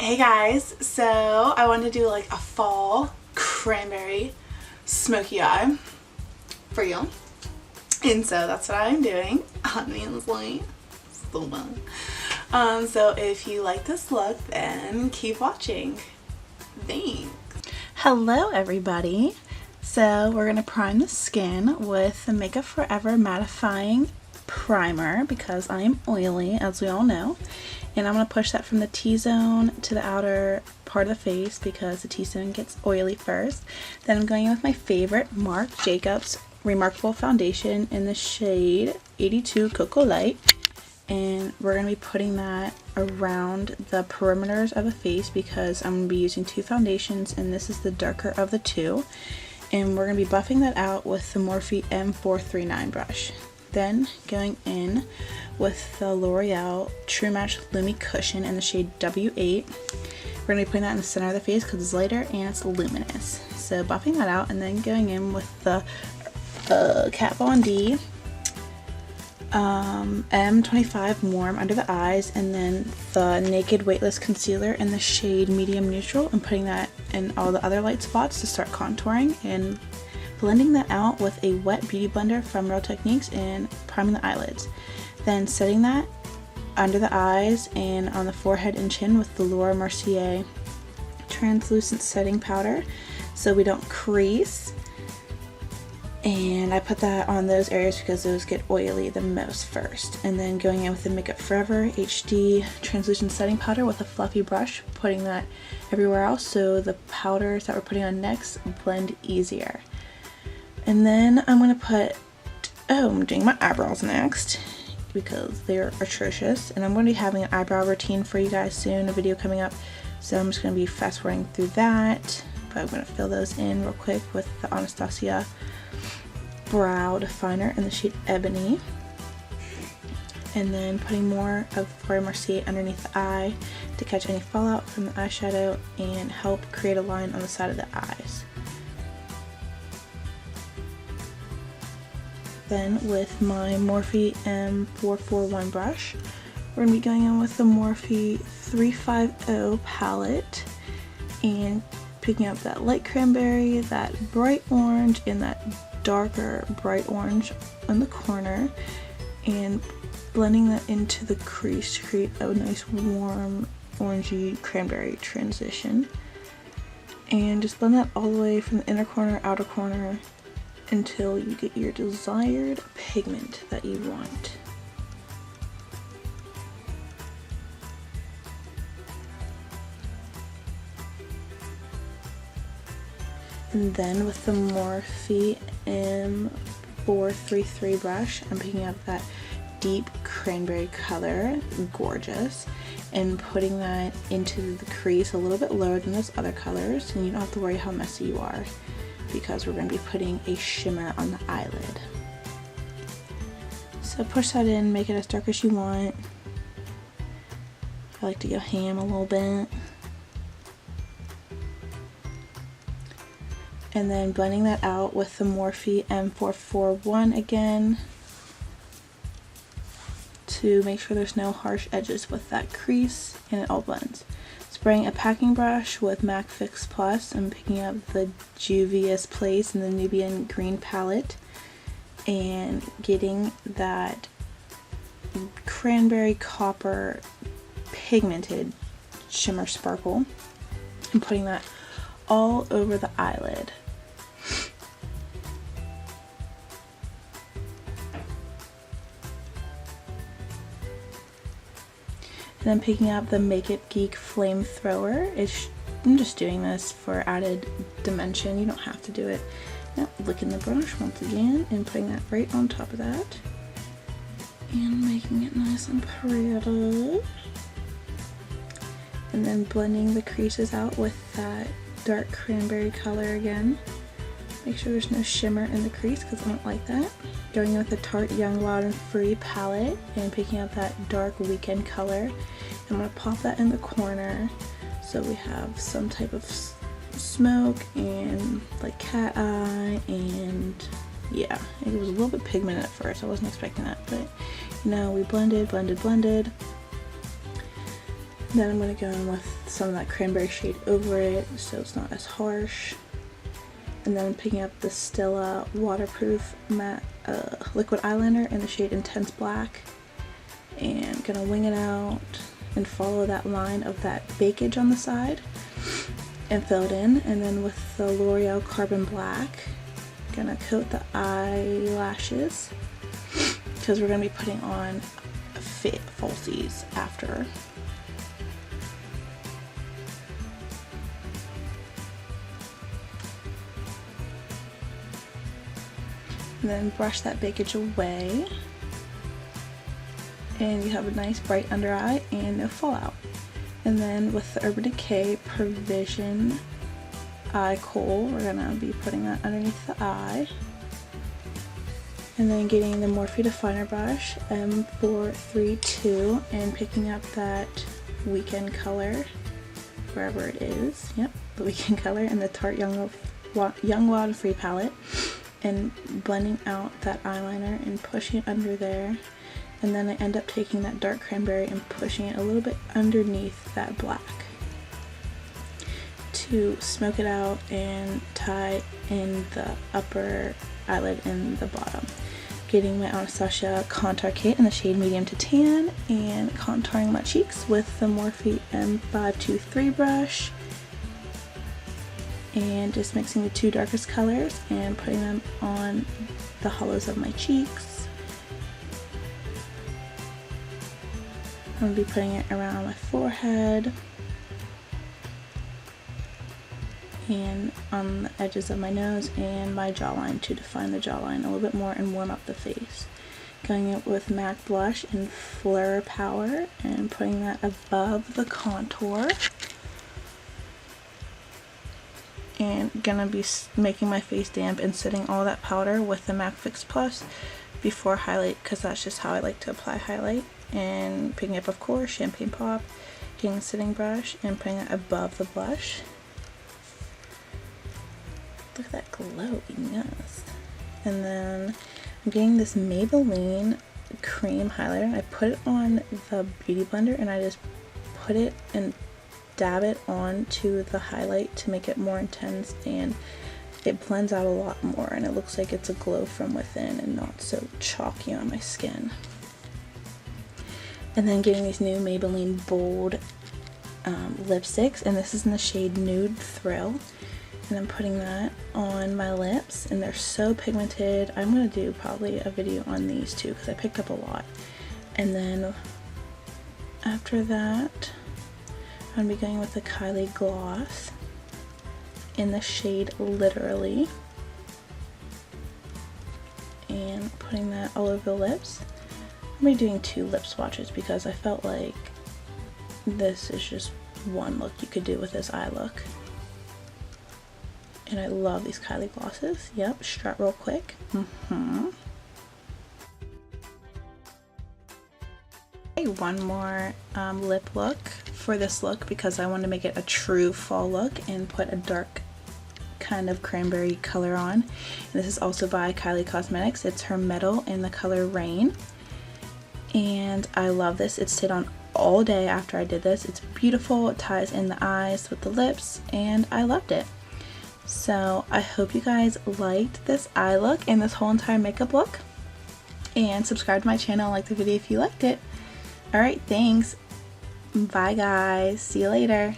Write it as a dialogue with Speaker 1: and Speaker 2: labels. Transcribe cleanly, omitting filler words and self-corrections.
Speaker 1: Hey guys, so I wanted to do like a fall cranberry smoky eye for you, and so that's what I'm doing, obviously. So fun. So if you like this look, then keep watching. Thanks. Hello everybody. So we're gonna prime the skin with the Makeup Forever mattifying primer because I am oily, as we all know. And I'm going to push that from the T-zone to the outer part of the face because the T-zone gets oily first. Then I'm going in with my favorite Marc Jacobs Remarkable Foundation in the shade 82 Cocoa Light. And we're going to be putting that around the perimeters of the face because I'm going to be using two foundations and this is the darker of the two. And we're going to be buffing that out with the Morphe M439 brush. Then going in with the Loreal True Match Lumi Cushion in the shade W8. We're going to be putting that in the center of the face because it's lighter and it's luminous. So buffing that out and then going in with the Kat Von D M25 Warm under the eyes, and then the Naked Weightless Concealer in the shade Medium Neutral, and putting that in all the other light spots to start contouring and blending that out with a wet beauty blender from Real Techniques and priming the eyelids. Then setting that under the eyes and on the forehead and chin with the Mercia translucent setting powder so we don't crease. And I put that on those areas because those get oily the most first. And then going in with the Makeup Forever HD translucent setting powder with a fluffy brush, putting that everywhere else so the powders that we're putting on next blend easier. And then I'm going to put, I'm doing my eyebrows next because they're atrocious. And I'm going to be having an eyebrow routine for you guys soon, a video coming up. So I'm just going to be fast forwarding through that. But I'm going to fill those in real quick with the Anastasia Brow Definer in the shade Ebony. And then putting more of Fleur Mercia underneath the eye to catch any fallout from the eyeshadow and help create a line on the side of the eyes. Then with my Morphe M441 brush, we're going to be going in with the Morphe 350 palette and picking up that light cranberry, that bright orange, and that darker bright orange on the corner, and blending that into the crease to create a nice warm orangey cranberry transition. And just blend that all the way from the inner corner, outer corner, until you get your desired pigment that you want. And then with the Morphe M433 brush, I'm picking up that deep cranberry color, gorgeous, and putting that into the crease a little bit lower than those other colors, and you don't have to worry how messy you are, because we're going to be putting a shimmer on the eyelid. So push that in, make it as dark as you want. I like to go ham a little bit. And then blending that out with the Morphe M441 again to make sure there's no harsh edges with that crease and it all blends. Spraying a packing brush with MAC Fix Plus and picking up the Juvias Place in the Nubian green palette and getting that cranberry copper pigmented shimmer sparkle and putting that all over the eyelid. And then picking up the Make It Geek Flamethrower. I'm just doing this for added dimension. You don't have to do it. Now, licking the brush once again and putting that right on top of that. And making it nice and pretty. And then blending the creases out with that dark cranberry color again. Make sure there's no shimmer in the crease because I don't like that. Going in with the Tarte Young, Wild and Free palette and picking up that dark Weekend color. I'm going to pop that in the corner so we have some type of smoke and like cat eye, and yeah, it was a little bit pigmented at first. I wasn't expecting that, but you know, we blended. Then I'm going to go in with some of that cranberry shade over it so it's not as harsh. And then I'm picking up the Stella waterproof matte liquid eyeliner in the shade Intense Black. And gonna wing it out and follow that line of that bakage on the side and fill it in. And then with the Loreal Carbon Black, gonna coat the eyelashes because we're gonna be putting on fit falsies after. And then brush that bakage away, and you have a nice bright under eye and no fallout. And then with the Urban Decay Provision Eye Kohl, we're gonna be putting that underneath the eye. And then getting the Morphe definer brush M432 and picking up that Weekend color, wherever it is. Yep, the Weekend color, and the Tarte Young Wild and Free palette, and blending out that eyeliner and pushing it under there. And then I end up taking that dark cranberry and pushing it a little bit underneath that black to smoke it out and tie in the upper eyelid and the bottom. Getting my Anastasia contour kit in the shade Medium to Tan and contouring my cheeks with the Morphe M523 brush. And just mixing the two darkest colors and putting them on the hollows of my cheeks. I'm going to be putting it around my forehead and on the edges of my nose and my jawline to define the jawline a little bit more and warm up the face. Going in with MAC blush in Fleur Power and putting that above the contour. And gonna be making my face damp and setting all that powder with the MAC Fix Plus before highlight, because that's just how I like to apply highlight. And picking up, of course, Champagne Pop, getting a setting brush and putting it above the blush. Look at that glow, yes. And then I'm getting this Maybelline cream highlighter, and I put it on the Beauty Blender and I just put it and dab it onto the highlight to make it more intense, and it blends out a lot more and it looks like it's a glow from within and not so chalky on my skin. And then getting these new Maybelline Bold lipsticks, and this is in the shade Nude Thrill, and I'm putting that on my lips, and they're so pigmented. I'm going to do probably a video on these too because I picked up a lot. And then after that, I'm going to be going with the Kylie gloss in the shade Literally and putting that all over the lips. I'm going to be doing 2 lip swatches because I felt like this is just one look you could do with this eye look. And I love these Kylie glosses. Yep, strut real quick. One more lip look for this look because I want to make it a true fall look and put a dark kind of cranberry color on. And this is also by Kylie Cosmetics. It's her Metal in the color Rain. And I love this. It stayed on all day after I did this. It's beautiful. It ties in the eyes with the lips and I loved it. So I hope you guys liked this eye look and this whole entire makeup look. And subscribe to my channel and like the video if you liked it. Alright, thanks. Bye guys. See you later.